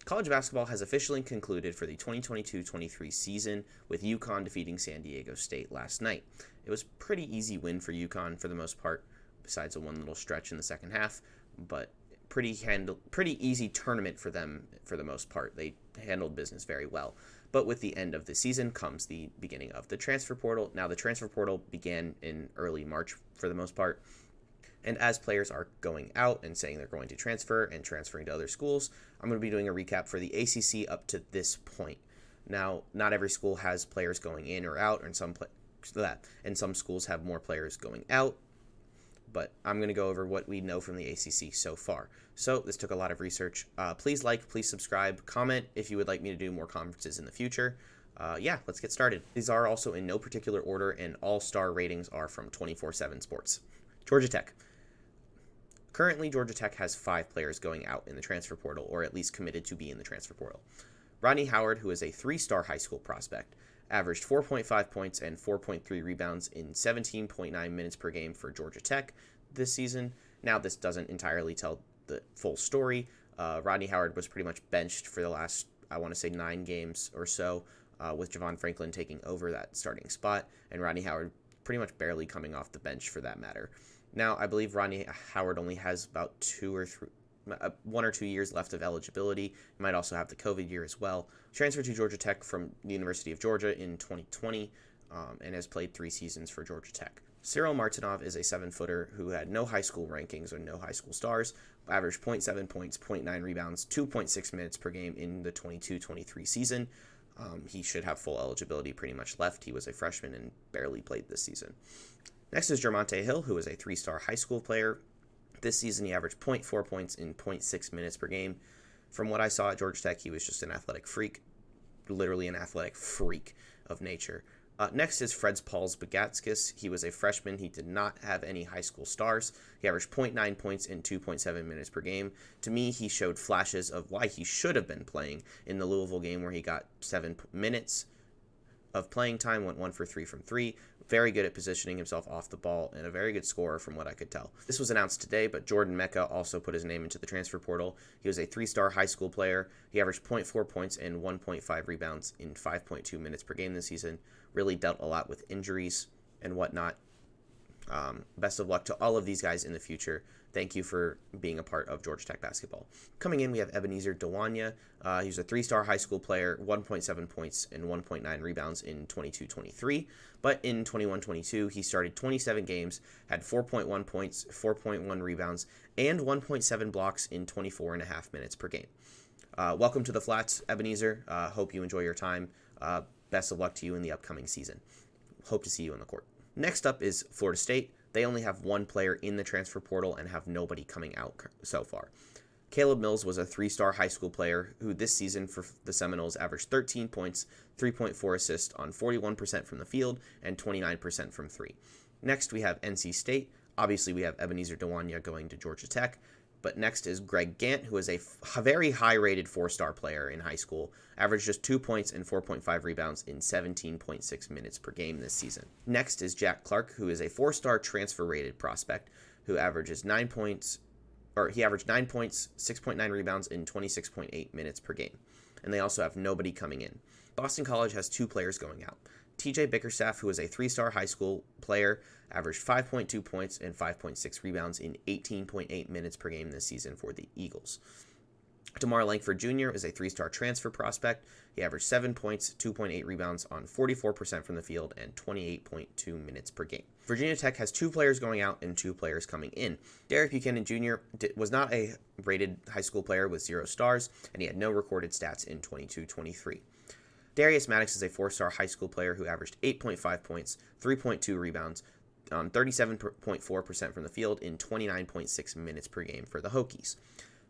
College basketball has officially concluded for the 2022-23 season, with UConn defeating San Diego State last night. It was a pretty easy win for UConn for the most part, besides a one little stretch in the second half, but pretty easy tournament for them for the most part. They handled business very well. But with the end of the season comes the beginning of the transfer portal. Now, the transfer portal began in early March for the most part. And as players are going out and saying they're going to transfer and transferring to other schools, I'm going to be doing a recap for the ACC up to this point. Now, not every school has players going in or out, and some schools have more players going out. But I'm going to go over what we know from the ACC so far. So this took a lot of research. Please please subscribe, comment if you would like me to do more conferences in the future. Let's get started. These are also in no particular order, and all star ratings are from 24/7 Sports. Georgia Tech. Currently, Georgia Tech has 5 players going out in the transfer portal, or at least committed to be in the transfer portal. Rodney Howard, who is a 3-star high school prospect, averaged 4.5 points and 4.3 rebounds in 17.9 minutes per game for Georgia Tech this season. Now, this doesn't entirely tell the full story. Rodney Howard was pretty much benched for the last, 9 games or so, with Javon Franklin taking over that starting spot, and Rodney Howard pretty much barely coming off the bench for that matter. Now, I believe Rodney Howard only has about 1 or 2 years left of eligibility. He might also have the COVID year as well. Transferred to Georgia Tech from the University of Georgia in 2020 and has played 3 seasons for Georgia Tech. Cyril Martinov is a 7-footer who had no high school rankings or no high school stars, averaged 0.7 points, 0.9 rebounds, 2.6 minutes per game in the 22-23 season. He should have full eligibility pretty much left. He was a freshman and barely played this season. Next is Jermonte Hill, who is a 3-star high school player. This season, he averaged 0.4 points in 0.6 minutes per game. From what I saw at Georgia Tech, he was just an athletic freak, literally an athletic freak of nature. Next is Fred Pauls Bagatskis. He was a freshman. He did not have any high school stars. He averaged 0.9 points in 2.7 minutes per game. To me, he showed flashes of why he should have been playing in the Louisville game, where he got 7 minutes of playing time, went 1 for 3 from 3. Very good at positioning himself off the ball, and a very good scorer from what I could tell. This was announced today, but Jordan Mecca also put his name into the transfer portal. He was a 3-star high school player. He averaged 0.4 points and 1.5 rebounds in 5.2 minutes per game this season. Really dealt a lot with injuries and whatnot. Best of luck to all of these guys in the future. Thank you for being a part of Georgia Tech basketball. Coming in, we have Ebenezer Dewanya. He's a 3-star high school player, 1.7 points and 1.9 rebounds in 22-23. But in 21-22, he started 27 games, had 4.1 points, 4.1 rebounds, and 1.7 blocks in 24.5 minutes per game. Welcome to the Flats, Ebenezer. Hope you enjoy your time. Best of luck to you in the upcoming season. Hope to see you on the court. Next up is Florida State. They only have 1 player in the transfer portal and have nobody coming out so far. Caleb Mills was a 3-star high school player who this season for the Seminoles averaged 13 points, 3.4 assists on 41% from the field and 29% from 3. Next, we have NC State. Obviously, we have Ebenezer Dewanya going to Georgia Tech. But next is Greg Gant, who is a very high-rated 4-star player in high school, averaged just 2 points and 4.5 rebounds in 17.6 minutes per game this season. Next is Jack Clark, who is a 4-star transfer-rated prospect who averages 9 points, 6.9 rebounds in 26.8 minutes per game. And they also have nobody coming in. Boston College has 2 players going out. TJ Bickerstaff, who is a 3-star high school player, averaged 5.2 points and 5.6 rebounds in 18.8 minutes per game this season for the Eagles. DeMar Langford Jr. is a 3-star transfer prospect. He averaged 7 points, 2.8 rebounds on 44% from the field and 28.2 minutes per game. Virginia Tech has 2 players going out and 2 players coming in. Derek Buchanan Jr. was not a rated high school player with 0 stars, and he had no recorded stats in 22-23. Darius Maddox is a 4-star high school player who averaged 8.5 points, 3.2 rebounds, on 37.4% from the field in 29.6 minutes per game for the Hokies.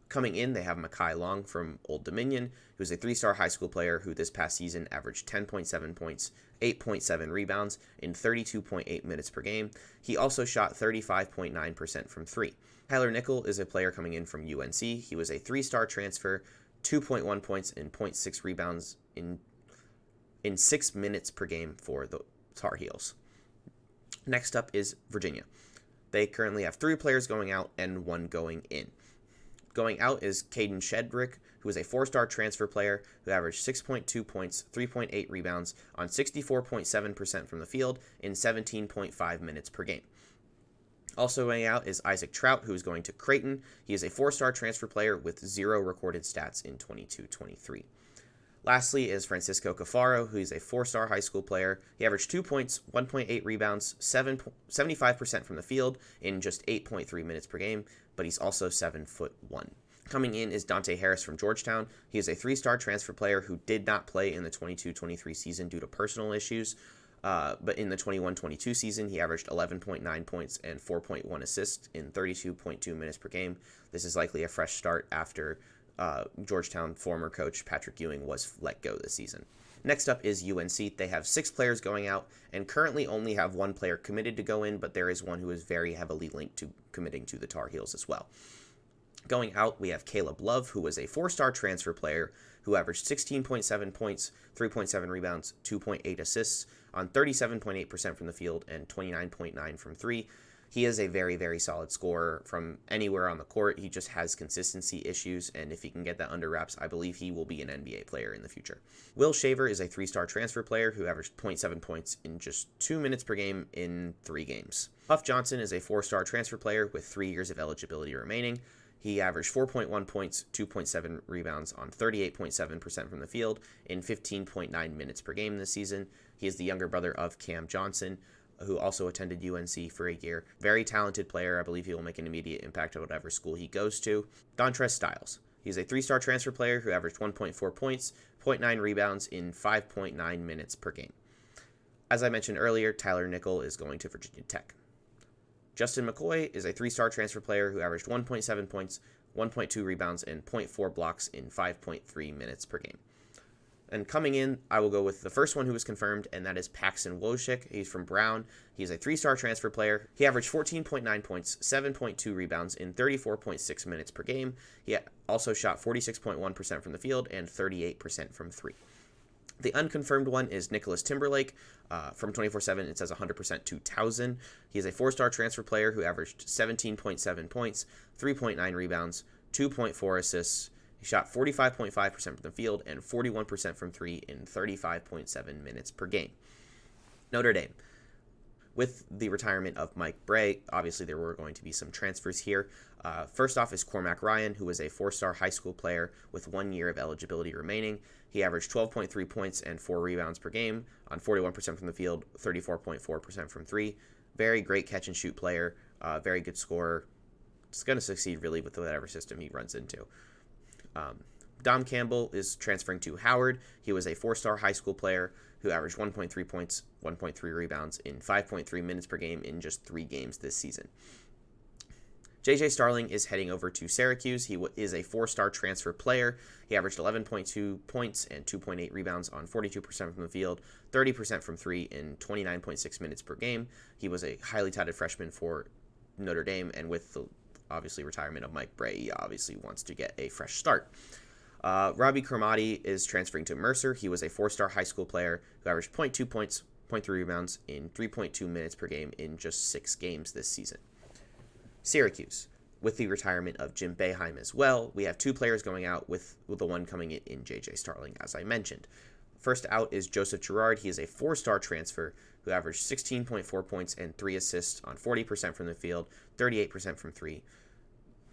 Coming in, they have Makai Long from Old Dominion, who's a 3-star high school player who this past season averaged 10.7 points, 8.7 rebounds in 32.8 minutes per game. He also shot 35.9% from 3. Tyler Nickel is a player coming in from UNC. He was a 3-star transfer, 2.1 points and 0.6 rebounds in 6 minutes per game for the Tar Heels. Next up is Virginia. They currently have 3 players going out and 1 going in. Going out is Caden Shedrick, who is a four-star transfer player who averaged 6.2 points, 3.8 rebounds on 64.7% from the field in 17.5 minutes per game. Also going out is Isaac Trout, who is going to Creighton. He is a four-star transfer player with 0 recorded stats in 22-23. Lastly is Francisco Cafaro, who is a four-star high school player. He averaged 2 points, 1.8 rebounds, 75% from the field in just 8.3 minutes per game, but he's also 7'1". Coming in is Dante Harris from Georgetown. He is a three-star transfer player who did not play in the 22-23 season due to personal issues. But in the 21-22 season, he averaged 11.9 points and 4.1 assists in 32.2 minutes per game. This is likely a fresh start after Georgetown former coach Patrick Ewing was let go this season. Next up is UNC. They have 6 players going out and currently only have 1 player committed to go in, but there is one who is very heavily linked to committing to the Tar Heels as well. Going out, we have Caleb Love, who was a 4-star transfer player who averaged 16.7 points, 3.7 rebounds, 2.8 assists on 37.8% from the field and 29.9 from 3. He is a very, very solid scorer from anywhere on the court. He just has consistency issues, and if he can get that under wraps, I believe he will be an NBA player in the future. Will Shaver is a 3-star transfer player who averaged 0.7 points in just 2 minutes per game in 3 games. Huff Johnson is a 4-star transfer player with 3 years of eligibility remaining. He averaged 4.1 points, 2.7 rebounds on 38.7% from the field in 15.9 minutes per game this season. He is the younger brother of Cam Johnson, who also attended UNC for a year. Very talented player. I believe he will make an immediate impact at whatever school he goes to. Dontrez Styles. He's a 3-star transfer player who averaged 1.4 points, 0.9 rebounds in 5.9 minutes per game. As I mentioned earlier, Tyler Nickel is going to Virginia Tech. Justin McCoy is a 3-star transfer player who averaged 1.7 points, 1.2 rebounds, and 0.4 blocks in 5.3 minutes per game. And coming in, I will go with the first one who was confirmed, and that is Paxton Wojcik. He's from Brown. He's a 3-star transfer player. He averaged 14.9 points, 7.2 rebounds in 34.6 minutes per game. He also shot 46.1% from the field and 38% from 3. The unconfirmed one is Nicholas Timberlake. From 24/7, it says 100% 2000. He is a 4-star transfer player who averaged 17.7 points, 3.9 rebounds, 2.4 assists. He shot 45.5% from the field and 41% from 3 in 35.7 minutes per game. Notre Dame. With the retirement of Mike Bray, obviously there were going to be some transfers here. First off is Cormac Ryan, who was a 4-star high school player with 1 year of eligibility remaining. He averaged 12.3 points and 4 rebounds per game on 41% from the field, 34.4% from 3. Very great catch-and-shoot player, very good scorer. It's going to succeed really with whatever system he runs into. Dom Campbell is transferring to Howard. He was a 4-star high school player who averaged 1.3 points, 1.3 rebounds in 5.3 minutes per game in just 3 games this season. JJ Starling is heading over to Syracuse. He is a 4-star transfer player. He averaged 11.2 points and 2.8 rebounds on 42% from the field, 30% from 3 in 29.6 minutes per game. He was a highly touted freshman for Notre Dame, and with the obviously retirement of Mike Bray, he obviously wants to get a fresh start. Robbie Cromartie is transferring to Mercer. He was a 4-star high school player who averaged 0.2 points, 0.3 rebounds in 3.2 minutes per game in just 6 games this season. Syracuse. With the retirement of Jim Boeheim as well, we have 2 players going out with the one coming in JJ Starling, as I mentioned. First out is Joseph Girard. He is a 4-star transfer who averaged 16.4 points and 3 assists on 40% from the field, 38% from 3.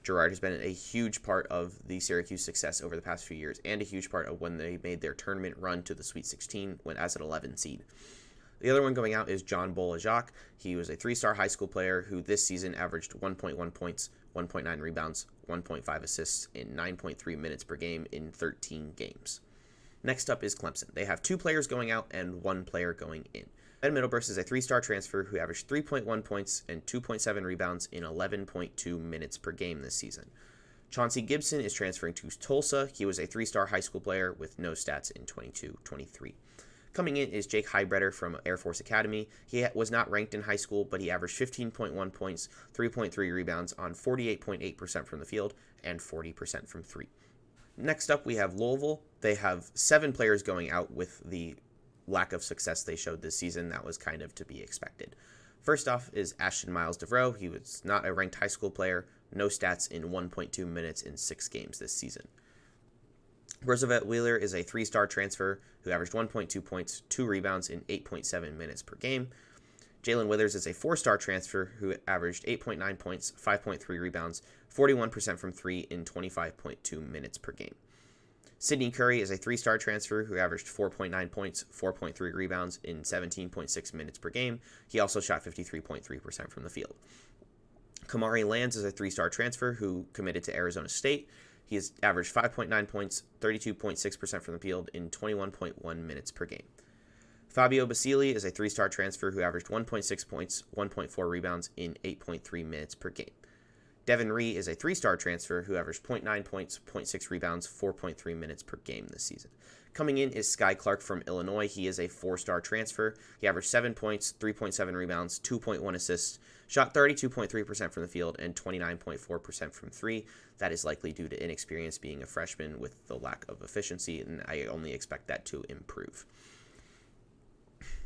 Girard has been a huge part of the Syracuse success over the past few years and a huge part of when they made their tournament run to the Sweet 16 when as an 11 seed. The other one going out is John Bolajak. He was a 3-star high school player who this season averaged 1.1 points, 1.9 rebounds, 1.5 assists in 9.3 minutes per game in 13 games. Next up is Clemson. They have 2 players going out and 1 player going in. Ben Middleburst is a 3-star transfer who averaged 3.1 points and 2.7 rebounds in 11.2 minutes per game this season. Chauncey Gibson is transferring to Tulsa. He was a 3-star high school player with no stats in 22-23. Coming in is Jake Heibretter from Air Force Academy. He was not ranked in high school, but he averaged 15.1 points, 3.3 rebounds on 48.8% from the field and 40% from 3. Next up, we have Louisville. They have 7 players going out with the lack of success they showed this season. That was kind of to be expected. First off is Ashton Miles Devereaux. He was not a ranked high school player, no stats in 1.2 minutes in 6 games this season. Roosevelt Wheeler is a 3-star transfer who averaged 1.2 points, 2 rebounds in 8.7 minutes per game. Jalen Withers is a 4-star transfer who averaged 8.9 points, 5.3 rebounds, 41% from 3 in 25.2 minutes per game. Sidney Curry is a 3-star transfer who averaged 4.9 points, 4.3 rebounds in 17.6 minutes per game. He also shot 53.3% from the field. Kamari Lands is a 3-star transfer who committed to Arizona State. He has averaged 5.9 points, 32.6% from the field in 21.1 minutes per game. Fabio Basili is a 3-star transfer who averaged 1.6 points, 1.4 rebounds in 8.3 minutes per game. Devin Ree is a 3-star transfer who averaged 0.9 points, 0.6 rebounds, 4.3 minutes per game this season. Coming in is Sky Clark from Illinois. He is a 4-star transfer. He averaged 7 points, 3.7 rebounds, 2.1 assists, shot 32.3% from the field, and 29.4% from 3. That is likely due to inexperience being a freshman with the lack of efficiency, and I only expect that to improve.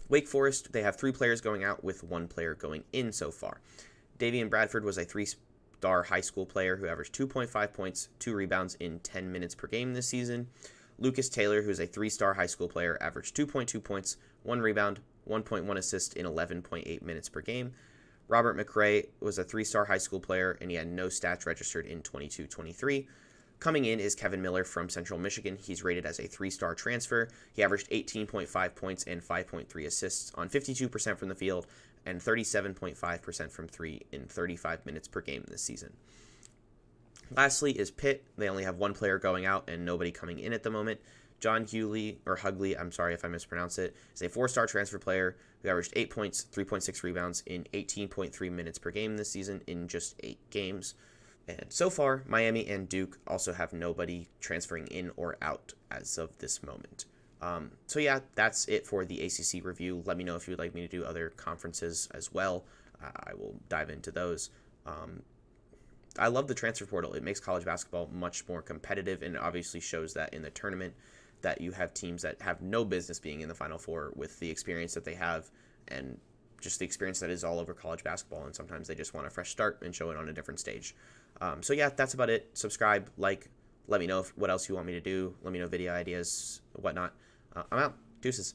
Wake Forest, they have 3 players going out with 1 player going in so far. Davian Bradford was a 3-star high school player who averaged 2.5 points, 2 rebounds in 10 minutes per game this season. Lucas Taylor, who is a 3-star high school player, averaged 2.2 points, 1 rebound, 1.1 assist in 11.8 minutes per game. Robert McRae was a 3-star high school player, and he had no stats registered in 22-23. Coming in is Kevin Miller from Central Michigan. He's rated as a 3-star transfer. He averaged 18.5 points and 5.3 assists on 52% from the field and 37.5% from 3 in 35 minutes per game this season. Lastly is Pitt. They only have 1 player going out and nobody coming in at the moment. John Hugley, I'm sorry if I mispronounce it, is a 4-star transfer player who averaged 8 points, 3.6 rebounds in 18.3 minutes per game this season in just 8 games. And so far, Miami and Duke also have nobody transferring in or out as of this moment. So yeah, that's it for the ACC review. Let me know if you would like me to do other conferences as well. I will dive into those. I love the transfer portal. It makes college basketball much more competitive, and obviously shows that in the tournament that you have teams that have no business being in the Final Four with the experience that they have and just the experience that is all over college basketball, and sometimes they just want a fresh start and show it on a different stage. So yeah, that's about it. Subscribe, like, let me know what else you want me to do. Let me know video ideas, whatnot. I'm out. Deuces.